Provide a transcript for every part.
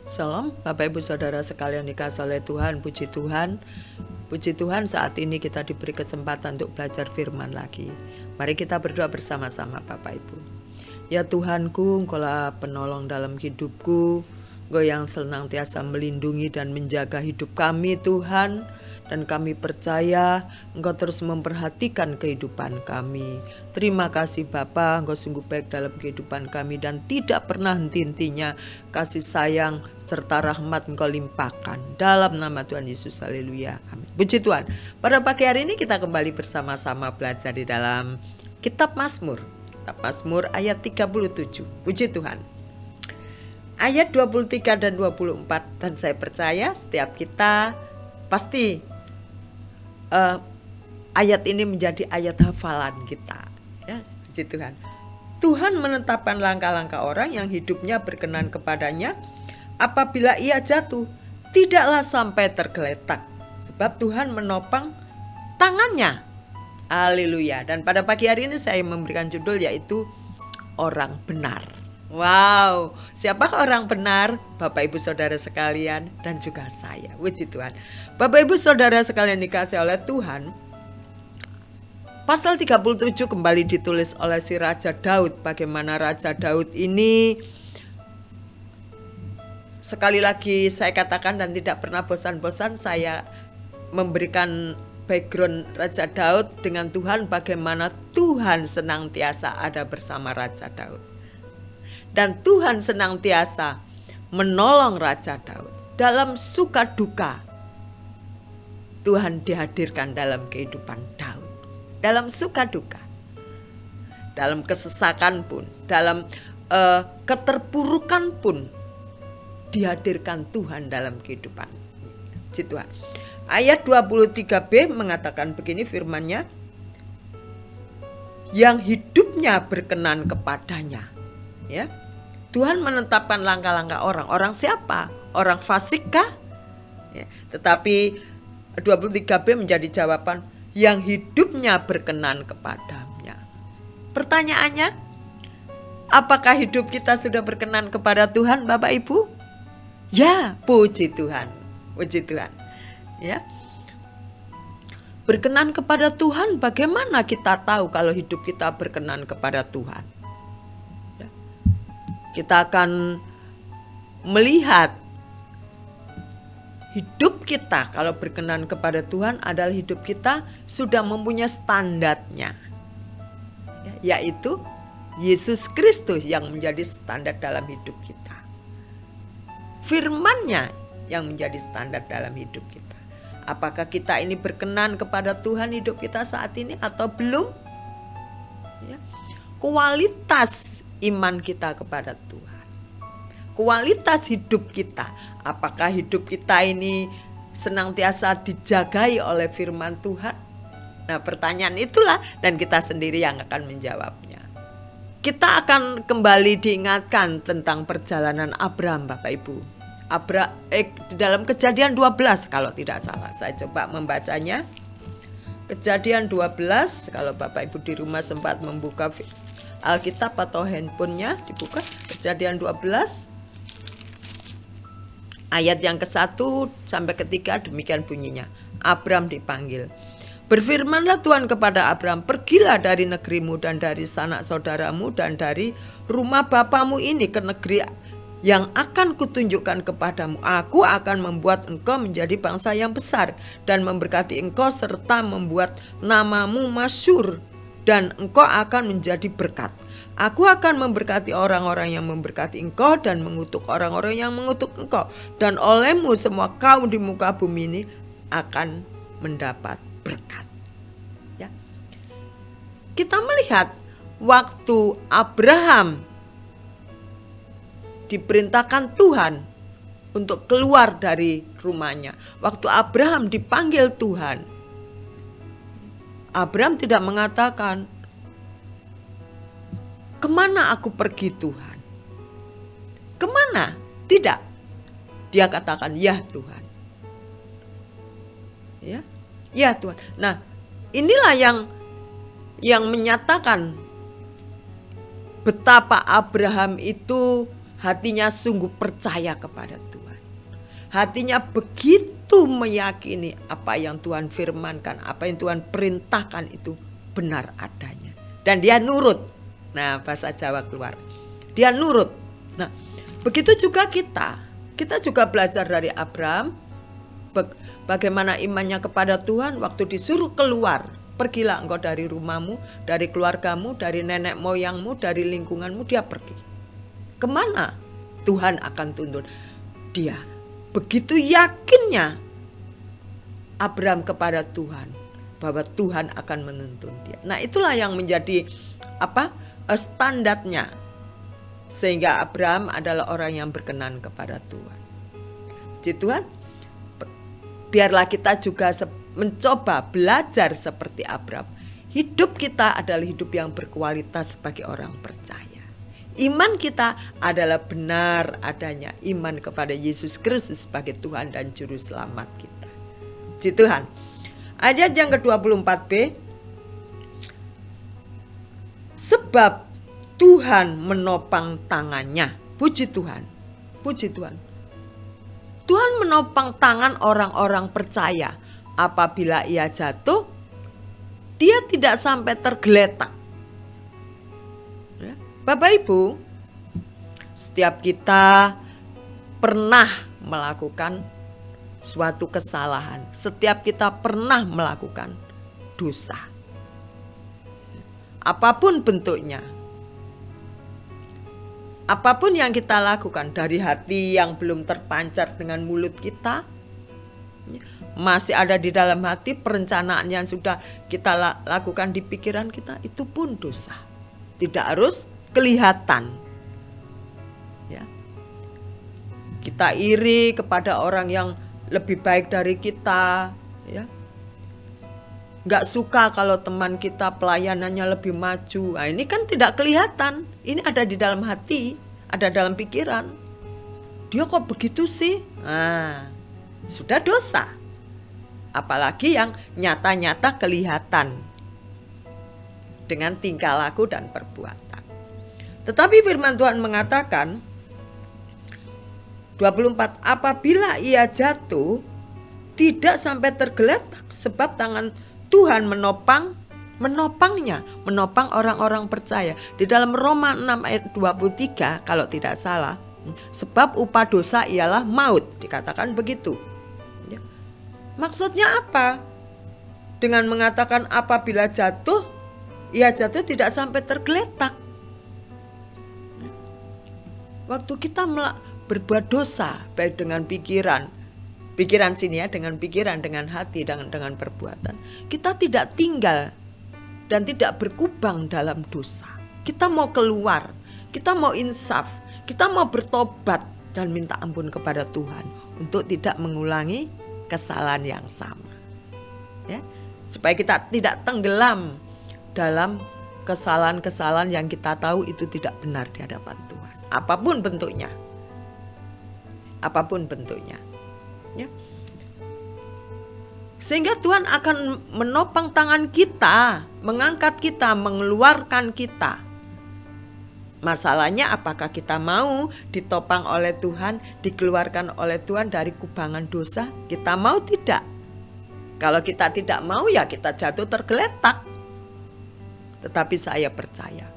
Salam Bapak Ibu Saudara sekalian dikasihi oleh Tuhan, puji Tuhan. Puji Tuhan saat ini kita diberi kesempatan untuk belajar firman lagi. Mari kita berdoa bersama-sama Bapak Ibu. Ya Tuhanku, Engkaulah penolong dalam hidupku. Engkau yang senantiasa melindungi dan menjaga hidup kami Tuhan. Dan kami percaya Engkau terus memperhatikan kehidupan kami. Terima kasih Bapa, Engkau sungguh baik dalam kehidupan kami dan tidak pernah henti-hentinya kasih sayang serta rahmat Engkau limpahkan. Dalam nama Tuhan Yesus, haleluya, amin. Puji Tuhan, pada pagi hari ini kita kembali bersama-sama belajar di dalam Kitab Mazmur. Kitab Mazmur ayat 37, puji Tuhan. Ayat 23 dan 24, dan saya percaya setiap kita pasti ayat ini menjadi ayat hafalan kita, ya, puji Tuhan. Tuhan menetapkan langkah-langkah orang yang hidupnya berkenan kepadanya. Apabila ia jatuh, tidaklah sampai tergeletak, sebab Tuhan menopang tangannya. Haleluya. Dan pada pagi hari ini saya memberikan judul yaitu orang benar. Wow, siapakah orang benar? Bapak Ibu Saudara sekalian dan juga saya. Puji Tuhan. Bapak Ibu Saudara sekalian dikasihi oleh Tuhan, pasal 37 kembali ditulis oleh si Raja Daud. Bagaimana Raja Daud ini, sekali lagi saya katakan dan tidak pernah bosan-bosan saya memberikan background Raja Daud dengan Tuhan, bagaimana Tuhan senantiasa ada bersama Raja Daud. Dan Tuhan senantiasa menolong Raja Daud. Dalam suka duka, Tuhan dihadirkan dalam kehidupan Daud. Dalam suka duka, dalam kesesakan pun, dalam keterpurukan pun, dihadirkan Tuhan dalam kehidupan. Tuhan. Ayat 23b mengatakan begini firman-Nya, yang hidupnya berkenan kepadanya. Ya, Tuhan menetapkan langkah-langkah orang. Orang siapa? Orang fasik kah? Ya, tetapi 23b menjadi jawaban, yang hidupnya berkenan kepadanya. Pertanyaannya, apakah hidup kita sudah berkenan kepada Tuhan, Bapak Ibu? Ya, puji Tuhan. Puji Tuhan. Ya. Berkenan kepada Tuhan, bagaimana kita tahu kalau hidup kita berkenan kepada Tuhan? Kita akan melihat hidup kita kalau berkenan kepada Tuhan adalah hidup kita sudah mempunyai standarnya, yaitu Yesus Kristus yang menjadi standar dalam hidup kita. Firman-Nya yang menjadi standar dalam hidup kita. Apakah kita ini berkenan kepada Tuhan hidup kita saat ini atau belum? Ya. Kualitas iman kita kepada Tuhan, kualitas hidup kita, apakah hidup kita ini senantiasa dijagai oleh firman Tuhan? Nah, pertanyaan itulah dan kita sendiri yang akan menjawabnya. Kita akan kembali diingatkan tentang perjalanan Abraham, Bapak Ibu. Dalam Kejadian 12 kalau tidak salah, saya coba membacanya. Kejadian 12, kalau Bapak Ibu di rumah sempat membuka Alkitab atau handphonenya, dibuka Kejadian 12 ayat yang ke-1 sampai ke-3, demikian bunyinya. Abraham dipanggil. Berfirmanlah Tuhan kepada Abraham, pergilah dari negerimu dan dari sanak saudaramu dan dari rumah bapamu ini ke negeri yang akan kutunjukkan kepadamu. Aku akan membuat engkau menjadi bangsa yang besar dan memberkati engkau serta membuat namamu masyhur, dan engkau akan menjadi berkat. Aku akan memberkati orang-orang yang memberkati engkau dan mengutuk orang-orang yang mengutuk engkau. Dan olehmu semua kaum di muka bumi ini akan mendapat berkat. Ya. Kita melihat waktu Abraham diperintahkan Tuhan untuk keluar dari rumahnya. Waktu Abraham dipanggil Tuhan, Abraham tidak mengatakan, kemana aku pergi Tuhan? Kemana? Tidak. Dia katakan, ya Tuhan. Ya Tuhan. Nah, inilah yang menyatakan betapa Abraham itu hatinya sungguh percaya kepada Tuhan. Hatinya begitu meyakini apa yang Tuhan firmankan, apa yang Tuhan perintahkan itu benar adanya. Dan dia nurut. Nah, bahasa Jawa keluar. Dia nurut. Nah, begitu juga kita. Kita juga belajar dari Abraham. Bagaimana imannya kepada Tuhan waktu disuruh keluar. Pergilah engkau dari rumahmu, dari keluargamu, dari nenek moyangmu, dari lingkunganmu. Dia pergi. Kemana? Tuhan akan tuntun. Dia begitu yakinnya Abraham kepada Tuhan bahwa Tuhan akan menuntun dia. Nah, itulah yang menjadi standarnya, sehingga Abraham adalah orang yang berkenan kepada Tuhan. Jadi Tuhan, biarlah kita juga mencoba belajar seperti Abraham. Hidup kita adalah hidup yang berkualitas sebagai orang percaya. Iman kita adalah benar adanya iman kepada Yesus Kristus sebagai Tuhan dan Juru Selamat kita. Puji Tuhan. Ayat yang ke-24b. Sebab Tuhan menopang tangannya. Puji Tuhan. Puji Tuhan. Tuhan menopang tangan orang-orang percaya. Apabila ia jatuh, dia tidak sampai tergeletak. Bapak Ibu, setiap kita pernah melakukan suatu kesalahan. Setiap kita pernah melakukan dosa. Apapun bentuknya. Apapun yang kita lakukan, dari hati yang belum terpancar dengan mulut kita, masih ada di dalam hati, perencanaan yang sudah kita lakukan di pikiran kita, itu pun dosa. Tidak harus kelihatan. Ya. Kita iri kepada orang yang lebih baik dari kita, ya. Nggak suka kalau teman kita pelayanannya lebih maju. Nah, ini kan tidak kelihatan. Ini ada di dalam hati, ada dalam pikiran. Dia kok begitu sih? Nah, sudah dosa. Apalagi yang nyata-nyata kelihatan dengan tingkah laku dan perbuatan. Tetapi firman Tuhan mengatakan 24, apabila ia jatuh tidak sampai tergeletak sebab tangan Tuhan menopangnya, menopang orang-orang percaya. Di dalam Roma 6 ayat 23 kalau tidak salah, sebab upah dosa ialah maut, dikatakan begitu. Maksudnya apa? Dengan mengatakan apabila jatuh, ia jatuh tidak sampai tergeletak. Waktu kita berbuat dosa, baik dengan pikiran sini ya, dengan pikiran, dengan hati, dengan perbuatan, kita tidak tinggal dan tidak berkubang dalam dosa. Kita mau keluar, kita mau insaf, kita mau bertobat dan minta ampun kepada Tuhan untuk tidak mengulangi kesalahan yang sama. Ya, supaya kita tidak tenggelam dalam kesalahan-kesalahan yang kita tahu itu tidak benar di hadapan Tuhan. Apapun bentuknya. Apapun bentuknya. Ya. Sehingga Tuhan akan menopang tangan kita, mengangkat kita, mengeluarkan kita. Masalahnya apakah kita mau ditopang oleh Tuhan, dikeluarkan oleh Tuhan dari kubangan dosa? Kita mau tidak? Kalau kita tidak mau, ya kita jatuh tergeletak. Tetapi saya percaya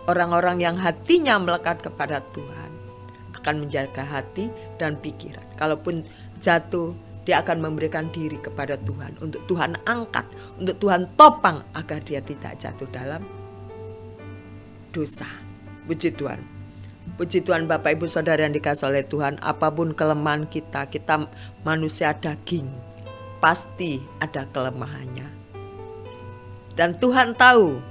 orang-orang yang hatinya melekat kepada Tuhan akan menjaga hati dan pikiran. Kalaupun jatuh, dia akan memberikan diri kepada Tuhan untuk Tuhan angkat, untuk Tuhan topang agar dia tidak jatuh dalam dosa. Puji Tuhan. Puji Tuhan Bapak Ibu Saudara yang dikasihi oleh Tuhan, apapun kelemahan kita manusia daging, pasti ada kelemahannya. Dan Tuhan tahu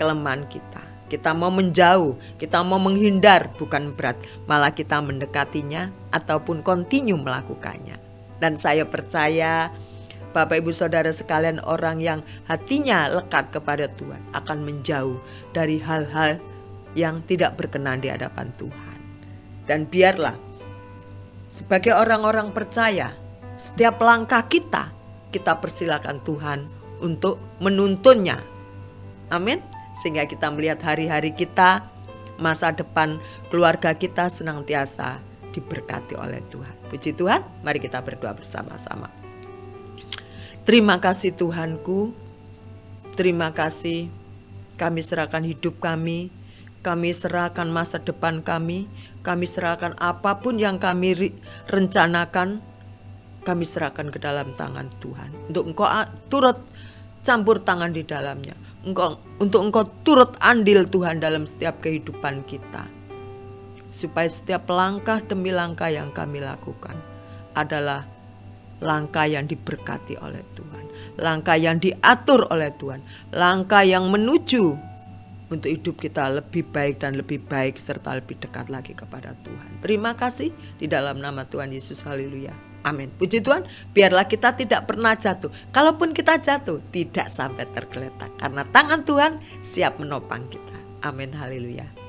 kelemahan kita. Kita mau menjauh, kita mau menghindar, bukan berat, malah kita mendekatinya ataupun kontinu melakukannya. Dan saya percaya Bapak Ibu Saudara sekalian, orang yang hatinya lekat kepada Tuhan akan menjauh dari hal-hal yang tidak berkenan di hadapan Tuhan. Dan biarlah sebagai orang-orang percaya, setiap langkah kita persilakan Tuhan untuk menuntunnya. Amin. Sehingga kita melihat hari-hari kita masa depan keluarga kita senantiasa diberkati oleh Tuhan. Puji Tuhan, mari kita berdoa bersama-sama. Terima kasih Tuhanku, terima kasih, kami serahkan hidup kami serahkan masa depan kami serahkan apapun yang kami rencanakan, kami serahkan ke dalam tangan Tuhan. Untuk Engkau turut campur tangan di dalamnya, untuk Engkau turut andil Tuhan dalam setiap kehidupan kita. Supaya setiap langkah demi langkah yang kami lakukan adalah langkah yang diberkati oleh Tuhan, langkah yang diatur oleh Tuhan, langkah yang menuju untuk hidup kita lebih baik dan lebih baik serta lebih dekat lagi kepada Tuhan. Terima kasih di dalam nama Tuhan Yesus, haleluya, amin. Puji Tuhan, biarlah kita tidak pernah jatuh. Kalaupun kita jatuh, tidak sampai tergeletak, karena tangan Tuhan siap menopang kita. Amin, haleluya.